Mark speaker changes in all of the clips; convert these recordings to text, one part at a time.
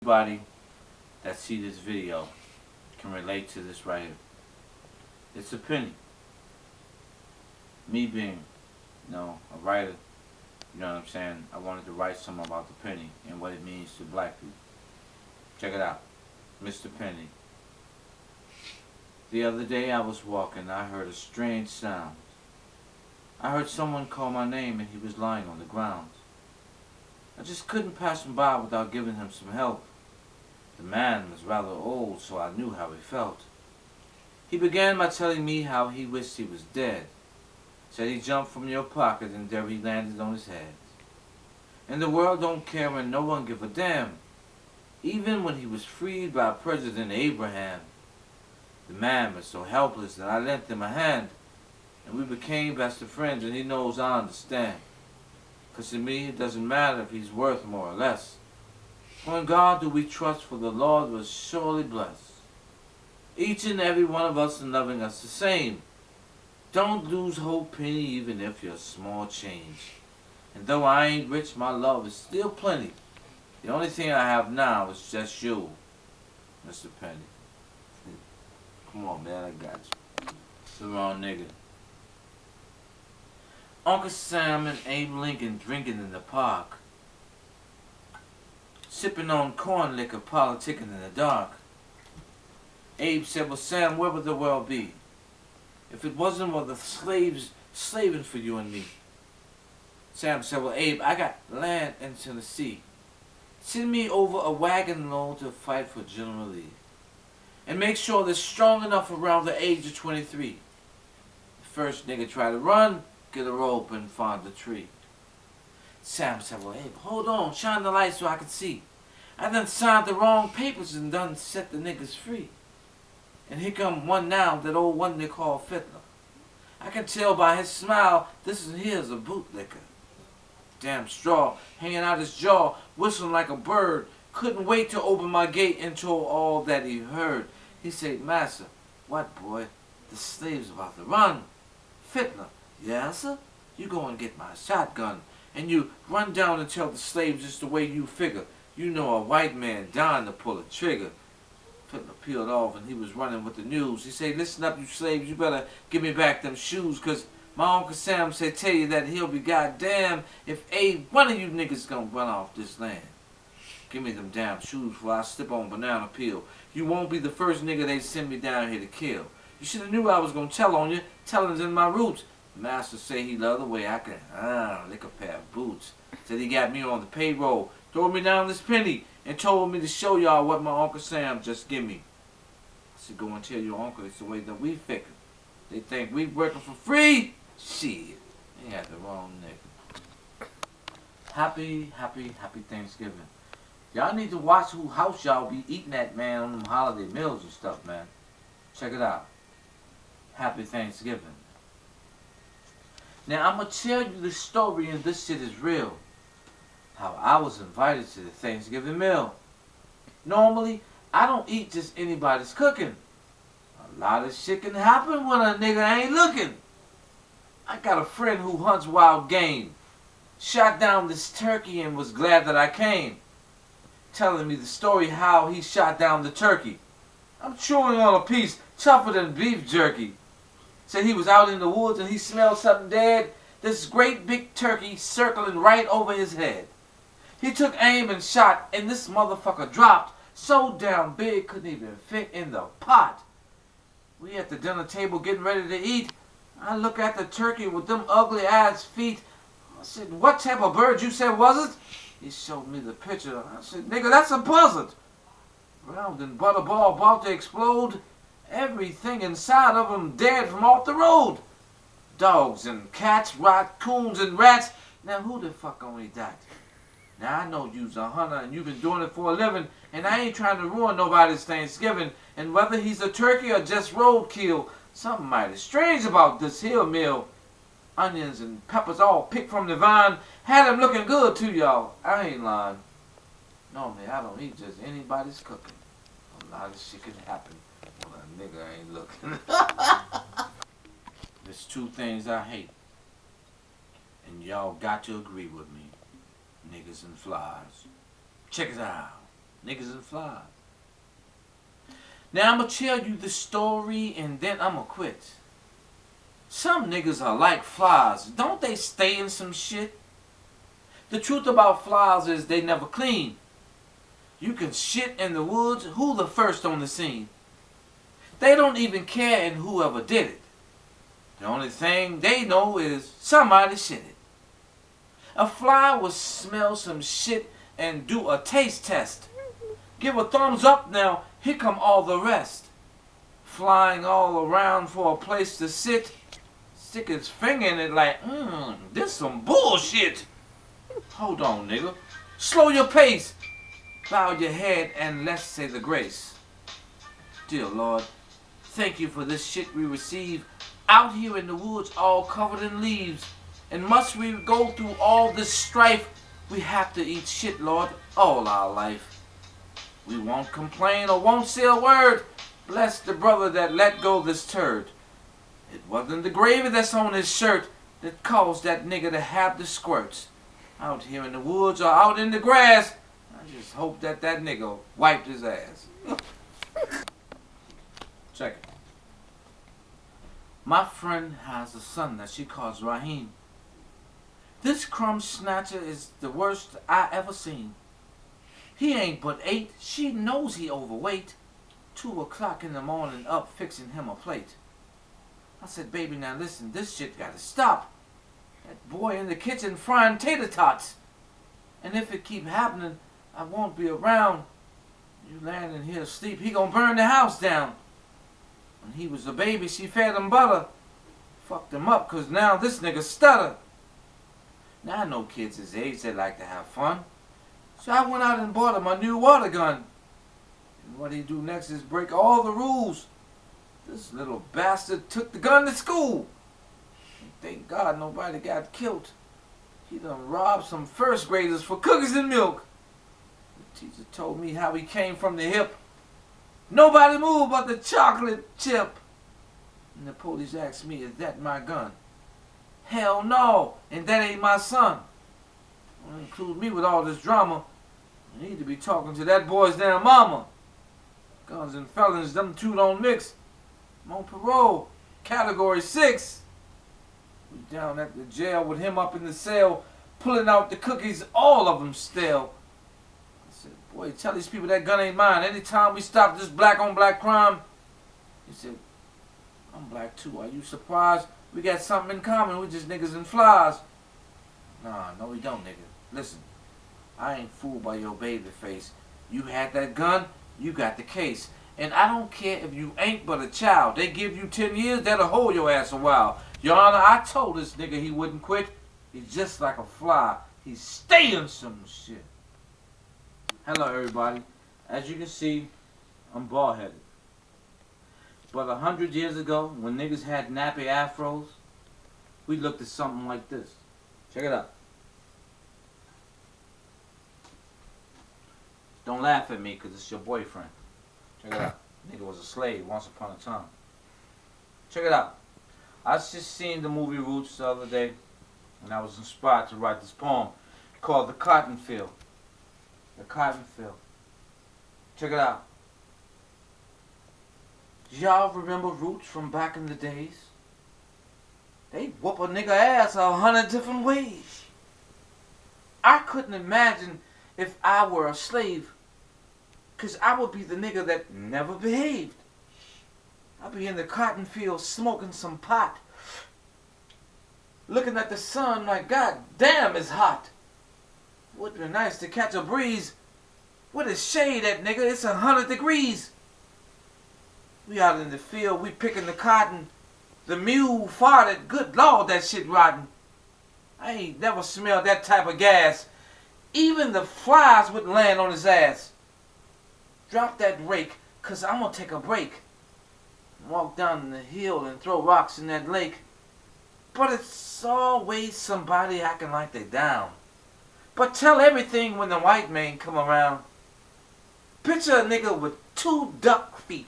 Speaker 1: everybody that see this video can relate to this right here. It's a penny. Me being, a writer, you know what I'm saying? I wanted to write something about the penny and what it means to black people. Check it out. Mr. Penny. The other day I was walking, I heard a strange sound. I heard someone call my name and he was lying on the ground. I just couldn't pass him by without giving him some help. The man was rather old, so I knew how he felt. He began by telling me how he wished he was dead. Said he jumped from your pocket and there he landed on his head. And the world don't care and no one give a damn. Even when he was freed by President Abraham. The man was so helpless that I lent him a hand. And we became best of friends, and he knows I understand. 'Cause to me it doesn't matter if he's worth more or less. For in God do we trust, for the Lord will surely bless each and every one of us in loving us the same. Don't lose hope, penny, even if you're small change. And though I ain't rich, my love is still plenty. The only thing I have now is just you, Mr. Penny. Come on, man, I got you. It's the wrong nigga. Uncle Sam and Abe Lincoln drinking in the park. Sipping on corn liquor, politicking in the dark. Abe said, well, Sam, where would the world be if it wasn't for the slaves slaving for you and me? Sam said, well, Abe, I got land in Tennessee. Send me over a wagon load to fight for General Lee. And make sure they're strong enough around the age of 23. The first nigga try to run, get a rope and find the tree. Sam said, well, Abe, hold on, shine the light so I can see. I done signed the wrong papers and done set the niggas free. And here come one now, that old one they call Fiddler. I can tell by his smile, this is here's a bootlicker. Damn straw, hanging out his jaw, whistling like a bird. Couldn't wait to open my gate and told all that he heard. He said, Master, what boy? The slave's about to run. Fiddler, yes sir? You go and get my shotgun. And you run down and tell the slaves just the way you figure. You know a white man dying to pull a trigger. Fiddler peeled off and he was running with the news. He said, listen up you slaves, you better give me back them shoes, 'cause my Uncle Sam said tell you that he'll be goddamn if one of you niggas gonna run off this land. Give me them damn shoes before I slip on banana peel. You won't be the first nigga they send me down here to kill. You should have knew I was gonna tell on you. Telling's in my roots. The master say he loved the way I can lick a pair of boots. Said he got me on the payroll, threw me down this penny, and told me to show y'all what my Uncle Sam just give me. I said, go and tell your uncle it's the way that we figure. They think we working for free? Shit, they got the wrong nigga. Happy Thanksgiving. Y'all need to watch who house y'all be eating at, man, on them holiday meals and stuff, man. Check it out. Happy Thanksgiving. Now, I'm going to tell you the story, and this shit is real. How I was invited to the Thanksgiving meal. Normally, I don't eat just anybody's cooking. A lot of shit can happen when a nigga ain't looking. I got a friend who hunts wild game. Shot down this turkey and was glad that I came. Telling me the story how he shot down the turkey. I'm chewing on a piece tougher than beef jerky. Said he was out in the woods and he smelled something dead. This great big turkey circling right over his head. He took aim and shot, and this motherfucker dropped so damn big couldn't even fit in the pot. We at the dinner table getting ready to eat. I look at the turkey with them ugly ass feet. I said, what type of bird you said was it? He showed me the picture. I said, nigga, that's a buzzard. Round and butterball about to explode. Everything inside of him dead from off the road. Dogs and cats, raccoons and rats. Now who the fuck gonna eat that? Now I know you's a hunter and you've been doing it for a living, and I ain't trying to ruin nobody's Thanksgiving. And whether he's a turkey or just roadkill, something mighty strange about this here meal. Onions and peppers all picked from the vine. Had him looking good too, y'all. I ain't lying. Normally I don't eat just anybody's cooking. A lot of shit can happen when a nigga ain't looking. There's two things I hate. And y'all got to agree with me. Niggas and flies. Check it out. Niggas and flies. Now I'm gonna tell you the story and then I'm gonna quit. Some niggas are like flies. Don't they stay in some shit? The truth about flies is they never clean. You can shit in the woods, who the first on the scene? They don't even care in whoever did it. The only thing they know is somebody shit it. A fly will smell some shit and do a taste test. Give a thumbs up now, here come all the rest. Flying all around for a place to sit. Stick his finger in it like, this some bullshit. Hold on, nigga. Slow your pace. Bow your head and let's say the grace. Dear Lord, thank you for this shit we receive out here in the woods all covered in leaves. And must we go through all this strife, we have to eat shit, Lord, all our life. We won't complain or won't say a word. Bless the brother that let go this turd. It wasn't the gravy that's on his shirt that caused that nigga to have the squirts. Out here in the woods or out in the grass, I just hope that that nigga wiped his ass. Check it. My friend has a son that she calls Raheem. This crumb snatcher is the worst I ever seen. He ain't but 8, she knows he overweight. 2 o'clock in the morning up fixing him a plate. I said, baby, now listen, this shit gotta stop. That boy in the kitchen frying tater tots. And if it keep happening, I won't be around. You laying in here asleep, he gonna burn the house down. When he was a baby, she fed him butter. Fucked him up, cause now this nigga stutter. Now I know kids his age, they like to have fun. So I went out and bought him a new water gun. And what he do next is break all the rules. This little bastard took the gun to school. And thank God nobody got killed. He done robbed some first graders for cookies and milk. The teacher told me how he came from the hip. Nobody moved but the chocolate chip. And the police asked me, is that my gun? Hell no, and that ain't my son. Don't include me with all this drama. You need to be talking to that boy's damn mama. Guns and felons, them two don't mix. I'm on parole, category 6. We down at the jail with him up in the cell, pulling out the cookies, all of them stale. I said, boy, tell these people that gun ain't mine. Anytime we stop this black on black crime, he said, I'm black too. Are you surprised? We got something in common. We just niggas and flies. Nah, no we don't, nigga. Listen, I ain't fooled by your baby face. You had that gun, you got the case. And I don't care if you ain't but a child. They give you 10 years, that'll hold your ass a while. Your Honor, I told this nigga he wouldn't quit. He's just like a fly. He's staying some shit. Hello, everybody. As you can see, I'm bald-headed. But 100 years ago, when niggas had nappy afros, we looked at something like this. Check it out. Don't laugh at me, because it's your boyfriend. Check it out. Nigga was a slave once upon a time. Check it out. I just seen the movie Roots the other day, and I was inspired to write this poem called The Cotton Field. The Cotton Field. Check it out. Y'all remember Roots from back in the days? They whoop a nigga ass 100 different ways. I couldn't imagine if I were a slave, 'cause I would be the nigga that never behaved. I'd be in the cotton field smoking some pot, looking at the sun like, God damn, it's hot. Would be nice to catch a breeze. With a shade at, nigga, it's 100 degrees. We out in the field, we picking the cotton. The mule farted, good Lord, that shit rotten. I ain't never smelled that type of gas. Even the flies wouldn't land on his ass. Drop that rake, 'cause I'm gonna take a break. Walk down the hill and throw rocks in that lake. But it's always somebody acting like they down. But tell everything when the white man come around. Picture a nigga with 2 duck feet,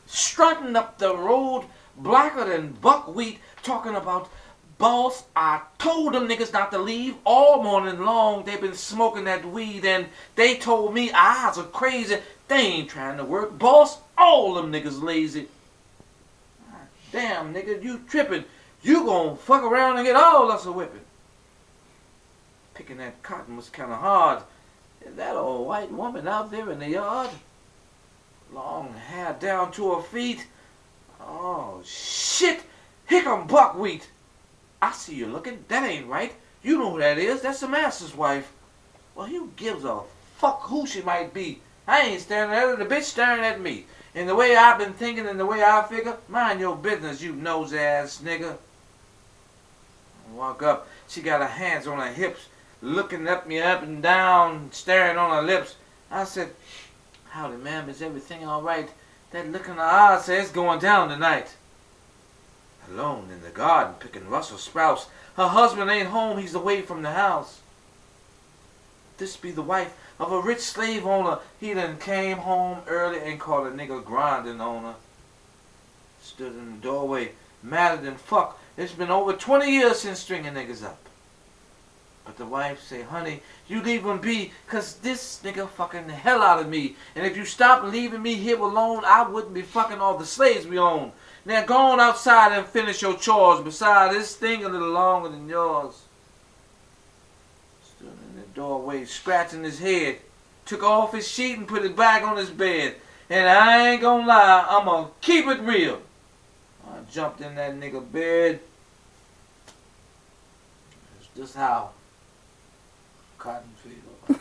Speaker 1: strutting up the road blacker than buckwheat, talking about Boss, I told them niggas not to leave all morning long. They been smoking that weed and they told me eyes are crazy. They ain't trying to work. Boss, all them niggas lazy. Damn, nigga, you tripping. You gon' fuck around and get all us a whipping. Picking that cotton was kinda hard. And that old white woman out there in the yard, long hair down to her feet. Oh, shit! Here come buckwheat. I see you looking. That ain't right. You know who that is. That's the master's wife. Well, who gives a fuck who she might be? I ain't staring at her. The bitch staring at me. And the way I've been thinking and the way I figure, mind your business, you nose-ass nigga. I walk up. She got her hands on her hips, looking at me up and down, staring on her lips. I said, howdy, ma'am. Is everything all right? That look in her eyes says it's going down tonight. Alone in the garden picking Brussels sprouts. Her husband ain't home, he's away from the house. This be the wife of a rich slave owner. He done came home early and caught a nigga grinding on her. Stood in the doorway, madder than fuck. It's been over 20 years since stringing niggas up. But the wife say, honey, you leave him be, cause this nigga fucking the hell out of me. And if you stop leaving me here alone, I wouldn't be fucking all the slaves we own. Now go on outside and finish your chores. Besides, this thing a little longer than yours. Stood in the doorway, scratching his head. Took off his sheet and put it back on his bed. And I ain't gonna lie, I'm gonna keep it real. I jumped in that nigga bed. It's just how cotton fever.